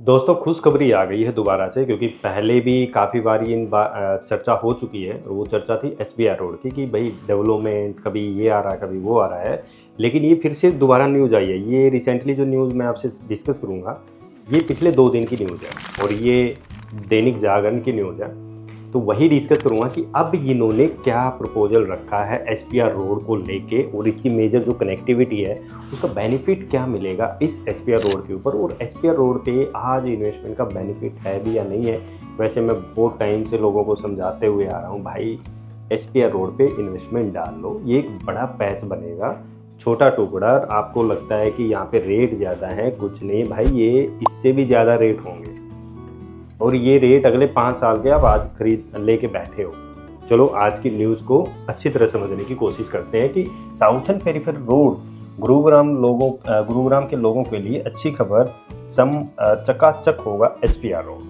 दोस्तों खुशखबरी आ गई है दोबारा से क्योंकि पहले भी काफ़ी बार चर्चा हो चुकी है। वो चर्चा थी एसबीआर रोड की कि भाई डेवलपमेंट कभी ये आ रहा है कभी वो आ रहा है। लेकिन ये फिर से दोबारा न्यूज़ आई है। ये रिसेंटली जो न्यूज़ मैं आपसे डिस्कस करूँगा ये पिछले 2 दिन की न्यूज़ है और ये दैनिक जागरण की न्यूज़ है। तो वही डिस्कस करूँगा कि अब इन्होंने क्या प्रपोजल रखा है एसपीआर रोड को लेके और इसकी मेजर जो कनेक्टिविटी है उसका बेनिफिट क्या मिलेगा इस एसपीआर रोड के ऊपर, और एसपीआर रोड पे आज इन्वेस्टमेंट का बेनिफिट है भी या नहीं है। वैसे मैं बहुत टाइम से लोगों को समझाते हुए आ रहा हूँ, भाई एसपीआर रोड पे इन्वेस्टमेंट डाल लो, ये एक बड़ा पैच बनेगा। छोटा टुकड़ा आपको लगता है कि यहाँ पे रेट ज़्यादा है, कुछ नहीं भाई, ये इससे भी ज़्यादा रेट होंगे और ये रेट अगले 5 साल के आप आज खरीद लेके बैठे हो। चलो आज की न्यूज़ को अच्छी तरह समझने की कोशिश करते हैं कि साउथर्न पेरिफेरल रोड गुरुग्राम के लोगों के लिए अच्छी खबर, चकाचक होगा एसपीआर रोड।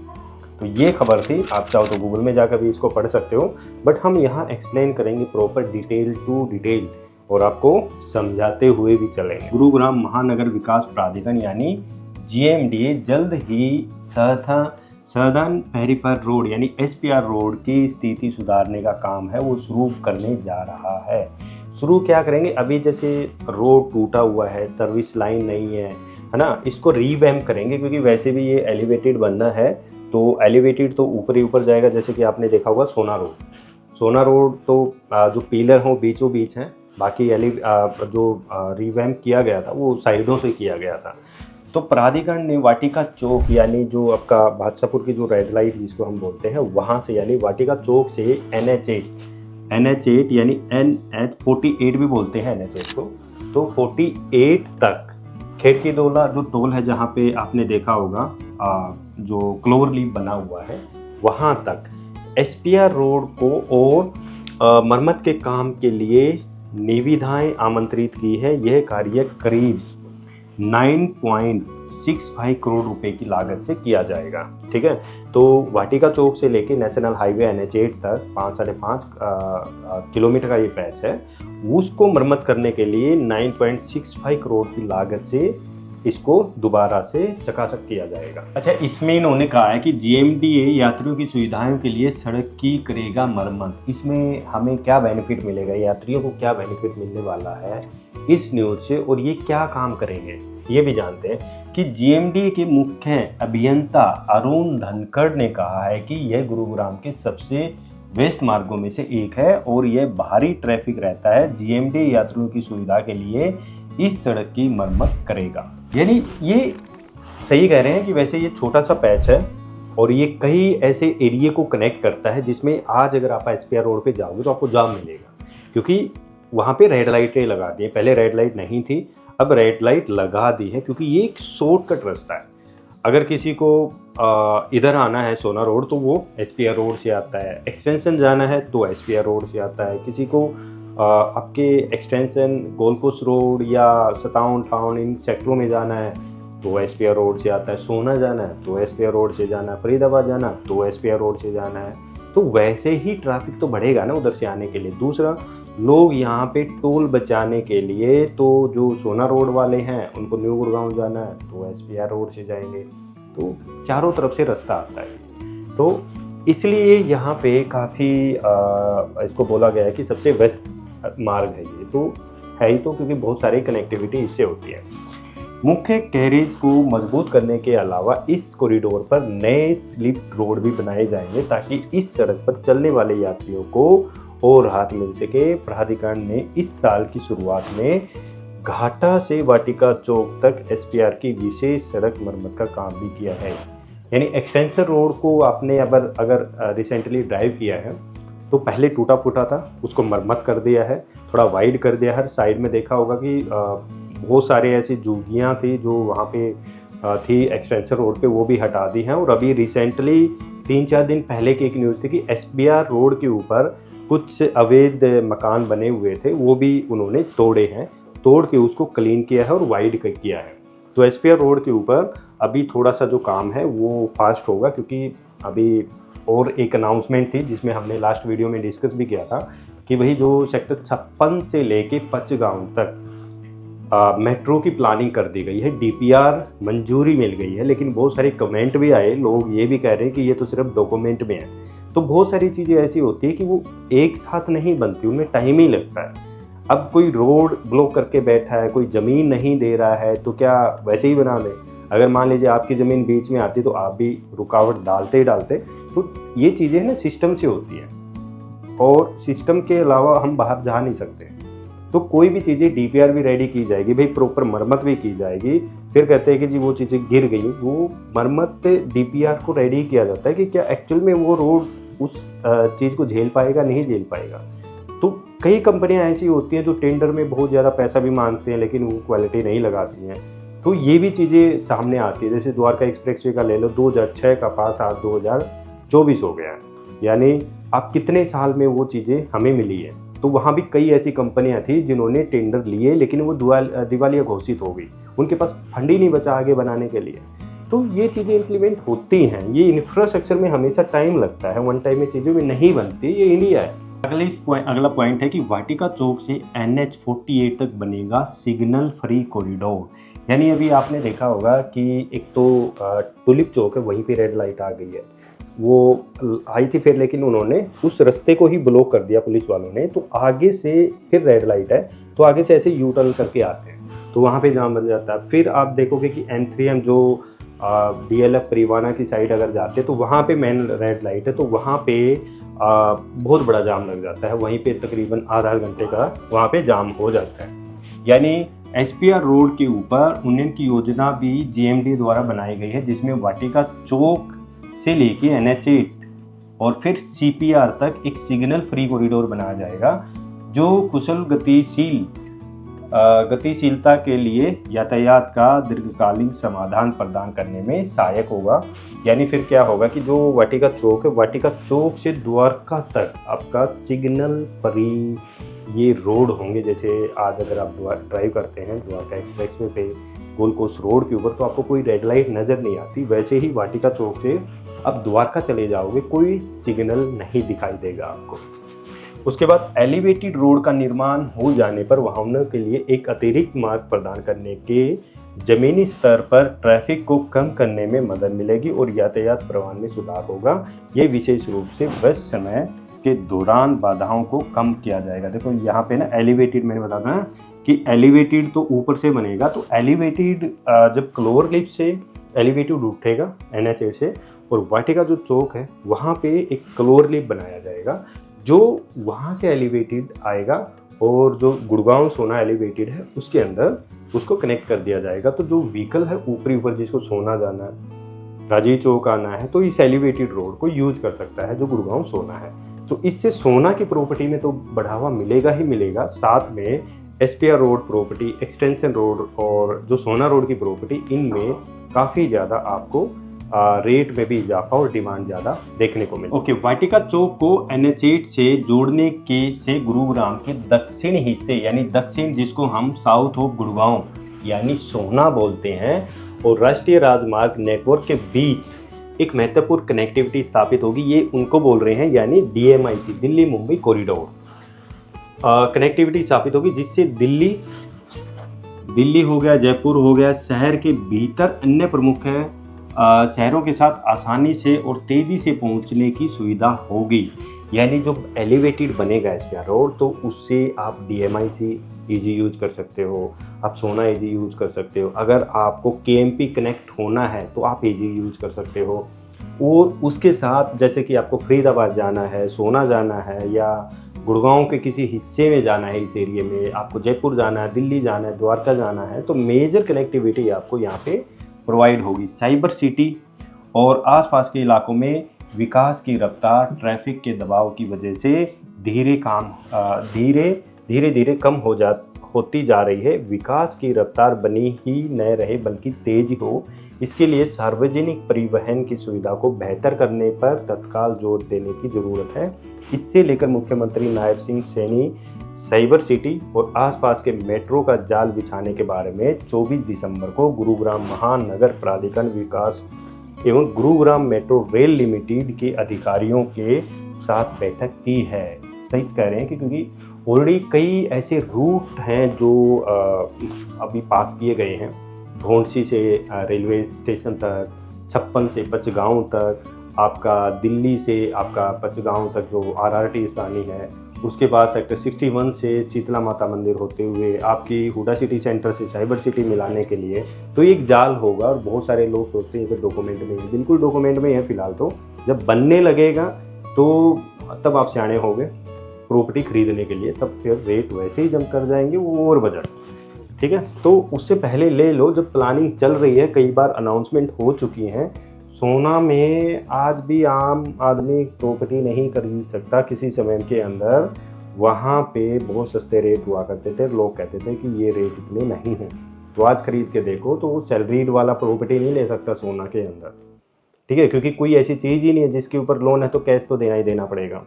तो ये खबर थी, आप चाहो तो गूगल में जाकर भी इसको पढ़ सकते हो, बट हम यहाँ एक्सप्लेन करेंगे प्रॉपर डिटेल टू डिटेल और आपको समझाते हुए भी चलेंगे। गुरुग्राम महानगर विकास प्राधिकरण यानी जीएमडीए जल्द ही सदर्न पेरिफेरल रोड यानी एसपीआर रोड की स्थिति सुधारने का काम है वो शुरू करने जा रहा है। शुरू क्या करेंगे, अभी जैसे रोड टूटा हुआ है, सर्विस लाइन नहीं है ना, इसको रीवैम्प करेंगे क्योंकि वैसे भी ये एलिवेटेड बनना है। तो एलिवेटेड तो ऊपर ही ऊपर जाएगा, जैसे कि आपने देखा होगा सोना रोड तो जो पिलर हो बीचों बीच हैं, बाकी जो रीवैम्प किया गया था वो साइडों से किया गया था। तो प्राधिकरण ने वाटिका चौक यानी जो आपका बादशाहपुर की जो रेड लाइट जिसको हम बोलते हैं वहाँ से यानी वाटिका चौक से NH8 यानी NH48 भी बोलते हैं NH8 को, तो 48 तक खेड़की दोला जो टोल है जहाँ पे आपने देखा होगा जो क्लोवर लीफ बना हुआ है वहाँ तक एसपीआर रोड को और मरम्मत के काम के लिए निविदाएं आमंत्रित की है। यह कार्य करीब 9.65 करोड़ रुपए की लागत से किया जाएगा। ठीक है, तो वाटिका चौक से लेके नेशनल हाईवे NH8 तक 5.5 किलोमीटर का ये पैच है, उसको मरम्मत करने के लिए 9.65 करोड़ की लागत से इसको दोबारा से चकाचक किया जाएगा। अच्छा, इसमें इन्होंने कहा है कि जीएमडीए यात्रियों की सुविधाओं के लिए सड़क की करेगा मरम्मत। इसमें हमें क्या बेनिफिट मिलेगा, यात्रियों को क्या बेनिफिट मिलने वाला है इस न्यूज से और ये क्या काम करेंगे ये भी जानते हैं कि जीएमडीए के मुख्य अभियंता अरुण धनखड़ ने कहा है कि यह गुरुग्राम के सबसे व्यस्त मार्गों में से एक है और यह भारी ट्रैफिक रहता है। जीएमडीए यात्रियों की सुविधा के लिए इस सड़क की मरम्मत करेगा। यानी ये सही कह रहे हैं कि वैसे ये छोटा सा पैच है और ये कई ऐसे एरिया को कनेक्ट करता है जिसमें आज अगर आप एसपीआर रोड पे जाओगे तो आपको जाम मिलेगा क्योंकि वहाँ पे रेड लाइटें लगा दी हैं। पहले रेड लाइट नहीं थी, अब रेड लाइट लगा दी है क्योंकि ये एक शॉर्टकट रास्ता है। अगर किसी को इधर आना है सोना रोड तो वो एसपीआर रोड से आता है, एक्सटेंशन जाना है तो एसपीआर रोड से आता है, किसी को आपके एक्सटेंशन गोलकोस्ट रोड या सताउन टाउन इन सेक्टरों में जाना है तो एसपीआर रोड से आता है, सोना जाना है तो एसपीआर रोड से जाना है, फरीदाबाद जाना तो एसपीआर रोड से जाना है। तो वैसे ही ट्रैफिक तो बढ़ेगा ना उधर से आने के लिए। दूसरा, लोग यहाँ पे टोल बचाने के लिए तो जो सोना रोड वाले हैं उनको न्यू गुड़गांव जाना है तो एसपीआर रोड से जाएंगे, तो चारों तरफ से रास्ता आता है। तो इसलिए यहाँ पे काफ़ी इसको बोला गया है कि सबसे बेस्ट मार्ग है ये, तो है ही तो क्योंकि बहुत सारी कनेक्टिविटी इससे होती है। मुख्य कैरिज को मजबूत करने के अलावा इस कॉरिडोर पर नए स्लिप रोड भी बनाए जाएंगे ताकि इस सड़क पर चलने वाले यात्रियों को और राहत मिल सके। प्राधिकरण ने इस साल की शुरुआत में घाटा से वाटिका चौक तक एसपीआर की विशेष सड़क मरम्मत का काम भी किया है। यानी एक्सटेंशन रोड को आपने अगर रिसेंटली ड्राइव किया है तो पहले टूटा फूटा था, उसको मरम्मत कर दिया है, थोड़ा वाइड कर दिया है। साइड में देखा होगा कि बहुत सारे ऐसी झुग्गियाँ थी जो वहाँ पे थी एक्सटेंशन रोड पे, वो भी हटा दी हैं। और अभी रिसेंटली 3-4 दिन पहले की एक न्यूज़ थी कि एसपीआर रोड के ऊपर कुछ अवैध मकान बने हुए थे, वो भी उन्होंने तोड़े हैं, तोड़ के उसको क्लीन किया है और वाइड किया है। तो एसपीआर रोड के ऊपर अभी थोड़ा सा जो काम है वो फास्ट होगा क्योंकि अभी और एक अनाउंसमेंट थी जिसमें हमने लास्ट वीडियो में डिस्कस भी किया था कि वही जो सेक्टर 56 से लेके पचगांव तक मेट्रो की प्लानिंग कर दी गई है, डीपीआर मंजूरी मिल गई है, लेकिन बहुत सारे कमेंट भी आए, लोग ये भी कह रहे हैं कि ये तो सिर्फ डॉक्यूमेंट में है। तो बहुत सारी चीज़ें ऐसी होती है कि वो एक साथ नहीं बनती, उनमें टाइम ही लगता है। अब कोई रोड ब्लॉक करके बैठा है, कोई ज़मीन नहीं दे रहा है, तो क्या वैसे ही बना दें? अगर मान लीजिए आपकी ज़मीन बीच में आती तो आप भी रुकावट डालते ही डालते। तो ये चीज़ें ना सिस्टम से होती हैं और सिस्टम के अलावा हम बाहर जा नहीं सकते। तो कोई भी चीज़ें डीपीआर भी रेडी की जाएगी, भाई प्रॉपर मरम्मत भी की जाएगी। फिर कहते हैं कि जी वो चीज़ें गिर गई, वो मरम्मत डीपीआर को रेडी किया जाता है कि क्या एक्चुअल में वो रोड उस चीज़ को झेल पाएगा, नहीं झेल पाएगा। तो कई कंपनियां ऐसी होती हैं जो टेंडर में बहुत ज़्यादा पैसा भी मांगते हैं, लेकिन वो क्वालिटी नहीं लगाती हैं। तो ये भी चीज़ें सामने आती है। जैसे द्वारका एक्सप्रेसवे का ले लो, 2006 का पास आज 2024 हो गया, यानी आप कितने साल में वो चीज़ें हमें मिली है। तो वहाँ भी कई ऐसी कंपनियां थी जिन्होंने टेंडर लिए, लेकिन वो दिवालिया घोषित हो गई, उनके पास फंड ही नहीं बचा आगे बनाने के लिए। तो ये चीज़ें इम्प्लीमेंट होती हैं। ये इंफ्रास्ट्रक्चर में हमेशा टाइम लगता है, वन टाइम में चीज़ों में नहीं बनती, ये इंडिया है। अगला पॉइंट है कि वाटिका चौक से NH48 तक बनेगा सिग्नल फ्री कॉरिडोर। यानी अभी आपने देखा होगा कि एक तो टुलिप चौक है, वहीं पे रेड लाइट आ गई है, वो आई थी फिर, लेकिन उन्होंने उस रास्ते को ही ब्लॉक कर दिया पुलिस वालों ने। तो आगे से फिर रेड लाइट है, तो आगे से ऐसे यू टर्न करके आते हैं, तो वहाँ पे जाम बन जाता है। फिर आप देखोगे कि N3M जो DLF परिवाना की साइड अगर जाते हैं तो वहाँ पे मेन रेड लाइट है, तो वहाँ पे बहुत बड़ा जाम लग जाता है। वहीं पे तकरीबन आधा घंटे का वहाँ पे जाम हो जाता है। यानी SPR रोड के ऊपर उन्नयन की योजना भी GMD द्वारा बनाई गई है, जिसमें वाटिका चौक से लेके NH8 और फिर CPR तक एक सिग्नल फ्री कॉरिडोर बनाया जाएगा, जो कुशल गतिशीलता के लिए यातायात का दीर्घकालीन समाधान प्रदान करने में सहायक होगा। यानी फिर क्या होगा कि जो वाटिका चौक है, वाटिका चौक से द्वारका तक आपका सिग्नल फ्री ये रोड होंगे। जैसे आज अगर आप ड्राइव करते हैं द्वारका एक्सप्रेसवे पे गोल कोस्ट रोड के ऊपर, तो आपको कोई रेड लाइट नज़र नहीं आती, वैसे ही वाटिका चौक से अब द्वारका चले जाओगे, कोई सिग्नल नहीं दिखाई देगा आपको। उसके बाद एलिवेटेड रोड का निर्माण हो जाने पर वाहनों के लिए एक अतिरिक्त मार्ग प्रदान करने के जमीनी स्तर पर ट्रैफिक को कम करने में मदद मिलेगी और यातायात प्रवाह में सुधार होगा। ये विशेष रूप से बस समय के दौरान बाधाओं को कम किया जाएगा। देखो यहाँ पे ना एलिवेटेड, मैंने बताया कि एलिवेटेड तो ऊपर से बनेगा, तो एलिवेटेड जब क्लोर लिफ्ट से एलिवेटेड उठेगा NH8 से, और वाटिका जो चौक है वहाँ पे एक क्लोर लिफ्ट बनाया जाएगा जो वहाँ से एलिवेटेड आएगा, और जो गुड़गांव सोना एलिवेटेड है उसके अंदर उसको कनेक्ट कर दिया जाएगा। तो जो व्हीकल है ऊपर जिसको सोना जाना है, राजीव चौक आना है, तो इस एलिवेटेड रोड को यूज कर सकता है जो गुड़गांव सोना है। तो इससे सोना की प्रॉपर्टी में तो बढ़ावा मिलेगा ही मिलेगा, साथ में SPR road property, extension road और जो सोना रोड की प्रॉपर्टी, इनमें काफ़ी ज़्यादा आपको रेट में भी इजाफा और डिमांड ज़्यादा देखने को मिले। ओके, वाटिका चौक को NH8 से जोड़ने से गुरुग्राम के दक्षिण हिस्से, यानी दक्षिण जिसको हम साउथ ऑफ गुड़गांव यानी सोना बोलते हैं, और राष्ट्रीय राजमार्ग नेटवर्क के बीच एक महत्वपूर्ण कनेक्टिविटी स्थापित होगी। ये उनको बोल रहे हैं, यानी DMIC Delhi Mumbai corridor connectivity स्थापित होगी, जिससे दिल्ली हो गया, जयपुर हो गया, शहर के भीतर अन्य प्रमुख शहरों के साथ आसानी से और तेज़ी से पहुंचने की सुविधा होगी। यानी जो एलिवेटेड बनेगा SPR रोड, तो उससे आप DMIC ईजी यूज कर सकते हो, आप सोना ईजी यूज कर सकते हो। अगर आपको KMP कनेक्ट होना है तो आप ईजी यूज कर सकते हो। और उसके साथ जैसे कि आपको फरीदाबाद जाना है, सोना जाना है, या गुड़गांव के किसी हिस्से में जाना है, इस एरिया में आपको जयपुर जाना है, दिल्ली जाना है, द्वारका जाना है, तो मेजर कनेक्टिविटी आपको यहाँ पे प्रोवाइड होगी। साइबर सिटी और आसपास के इलाकों में विकास की रफ्तार ट्रैफिक के दबाव की वजह से धीरे धीरे कम होती जा रही है। विकास की रफ्तार बनी ही न रहे बल्कि तेज हो, इसके लिए सार्वजनिक परिवहन की सुविधा को बेहतर करने पर तत्काल जोर देने की जरूरत है। इससे लेकर मुख्यमंत्री नायब सिंह सैनी साइबर सिटी और आसपास के मेट्रो का जाल बिछाने के बारे में 24 दिसंबर को गुरुग्राम महानगर प्राधिकरण विकास एवं गुरुग्राम मेट्रो रेल लिमिटेड के अधिकारियों के साथ बैठक की है। सही कह रहे हैं कि क्योंकि ऑलरेडी कई ऐसे रूट हैं जो अभी पास किए गए हैं, भोंडसी से रेलवे स्टेशन तक, छप्पन से पचगांव तक, आपका दिल्ली से आपका पचगांव तक जो RRT स्थानीय है, उसके बाद सेक्टर 61 से शीतला माता मंदिर होते हुए आपकी हुडा सिटी सेंटर से साइबर सिटी मिलाने के लिए तो एक जाल होगा। और बहुत सारे लोग सोचते हैं कि डॉक्यूमेंट में है, बिल्कुल डॉक्यूमेंट में है फिलहाल। तो जब बनने लगेगा तो तब आप सियाने होंगे प्रॉपर्टी खरीदने के लिए, तब फिर रेट वैसे ही जम कर जाएंगे, वो ओवर बजट, ठीक है। तो उससे पहले ले लो, जब प्लानिंग चल रही है, कई बार अनाउंसमेंट हो चुकी हैं। सोना में आज भी आम आदमी प्रॉपर्टी नहीं खरीद सकता किसी समय के अंदर। वहाँ पे बहुत सस्ते रेट हुआ करते थे, लोग कहते थे कि ये रेट इतने नहीं हैं। तो आज खरीद के देखो तो वो सैलरीड वाला प्रॉपर्टी नहीं ले सकता सोना के अंदर, ठीक है, क्योंकि कोई ऐसी चीज़ ही नहीं है जिसके ऊपर लोन है तो कैश तो देना ही देना पड़ेगा।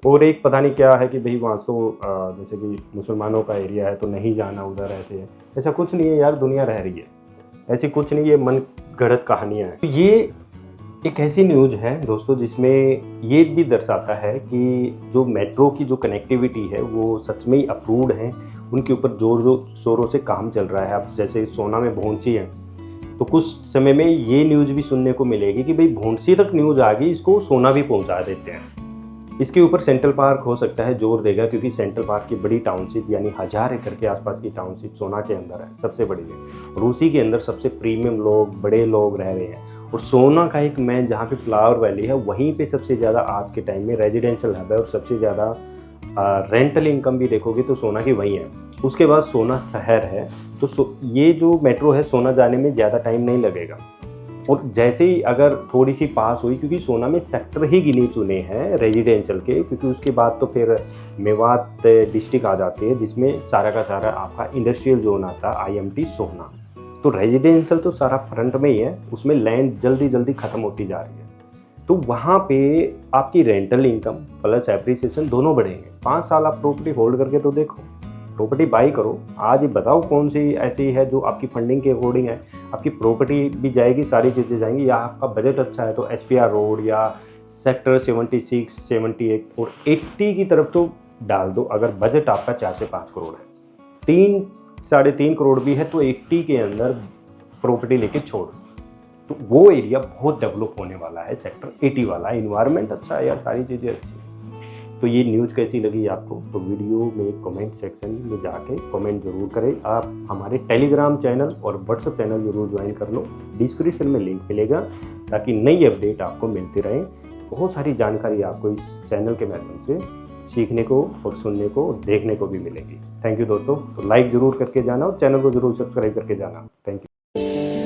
और एक पता नहीं क्या है कि भाई वहाँ तो जैसे कि मुसलमानों का एरिया है तो नहीं जाना उधर, ऐसे है। ऐसा कुछ नहीं है यार, दुनिया रह रही है, ऐसी कुछ नहीं, ये मन गढ़ंत कहानियाँ हैं। तो ये एक ऐसी न्यूज़ है दोस्तों जिसमें ये भी दर्शाता है कि जो मेट्रो की जो कनेक्टिविटी है वो सच में ही अप्रूव्ड है, उनके ऊपर जोर शोरों से काम चल रहा है। अब जैसे सोना में भोंडसी है तो कुछ समय में ये न्यूज़ भी सुनने को मिलेगी कि भाई भोंडसी तक न्यूज़ आ गई, इसको सोना भी पहुंचा देते हैं। इसके ऊपर सेंट्रल पार्क हो सकता है जोर देगा, क्योंकि सेंट्रल पार्क की बड़ी टाउनशिप यानी 1000 एकड़ के आसपास की टाउनशिप सोना के अंदर है, सबसे बड़ी है। और उसी के अंदर सबसे प्रीमियम लोग, बड़े लोग रह रहे हैं। और सोना का एक मेन जहाँ पे फ्लावर वैली है वहीं पे सबसे ज़्यादा आज के टाइम में रेजिडेंशियल हब है, और सबसे ज़्यादा रेंटल इनकम भी देखोगे तो सोना की वहीं है। उसके बाद सोना शहर है। तो ये जो मेट्रो है सोना जाने में ज़्यादा टाइम नहीं लगेगा। और जैसे ही अगर थोड़ी सी पास हुई, क्योंकि सोना में सेक्टर ही गिने चुने हैं रेजिडेंशियल के, क्योंकि उसके बाद तो फिर मेवात डिस्ट्रिक्ट आ जाती है जिसमें सारा का सारा आपका इंडस्ट्रियल जोन आता है, IMT सोना। तो रेजिडेंशियल तो सारा फ्रंट में ही है, उसमें लैंड जल्दी जल्दी ख़त्म होती जा रही है। तो वहाँ पे आपकी रेंटल इनकम प्लस एप्रिसिएशन दोनों बढ़ेंगे। 5 साल आप प्रॉपर्टी होल्ड करके तो देखो, प्रॉपर्टी बाई करो, आज ही बताओ कौन सी ऐसी है जो आपकी फंडिंग के अकॉर्डिंग है, आपकी प्रॉपर्टी भी जाएगी, सारी चीज़ें जाएंगी। या आपका बजट अच्छा है तो SPR रोड या सेक्टर 76, 78 और 80 की तरफ तो डाल दो। अगर बजट आपका 4 से 5 करोड़ है, 3 साढ़े 3 करोड़ भी है तो 80 के अंदर प्रॉपर्टी लेके छोड़, तो वो एरिया बहुत डेवलप होने वाला है। सेक्टर 80 वाला इन्वायरमेंट अच्छा है यार, सारी चीज़ें अच्छी हैं। तो ये न्यूज़ कैसी लगी आपको, तो वीडियो में कमेंट सेक्शन में जाके कमेंट जरूर करें। आप हमारे टेलीग्राम चैनल और व्हाट्सएप चैनल जरूर ज्वाइन कर लो, डिस्क्रिप्शन में लिंक मिलेगा, ताकि नई अपडेट आपको मिलती रहे। बहुत सारी जानकारी आपको इस चैनल के माध्यम से सीखने को और सुनने को और देखने को भी मिलेगी। थैंक यू दोस्तों। तो लाइक ज़रूर करके जाना और चैनल को ज़रूर सब्सक्राइब करके जाना। Thank you.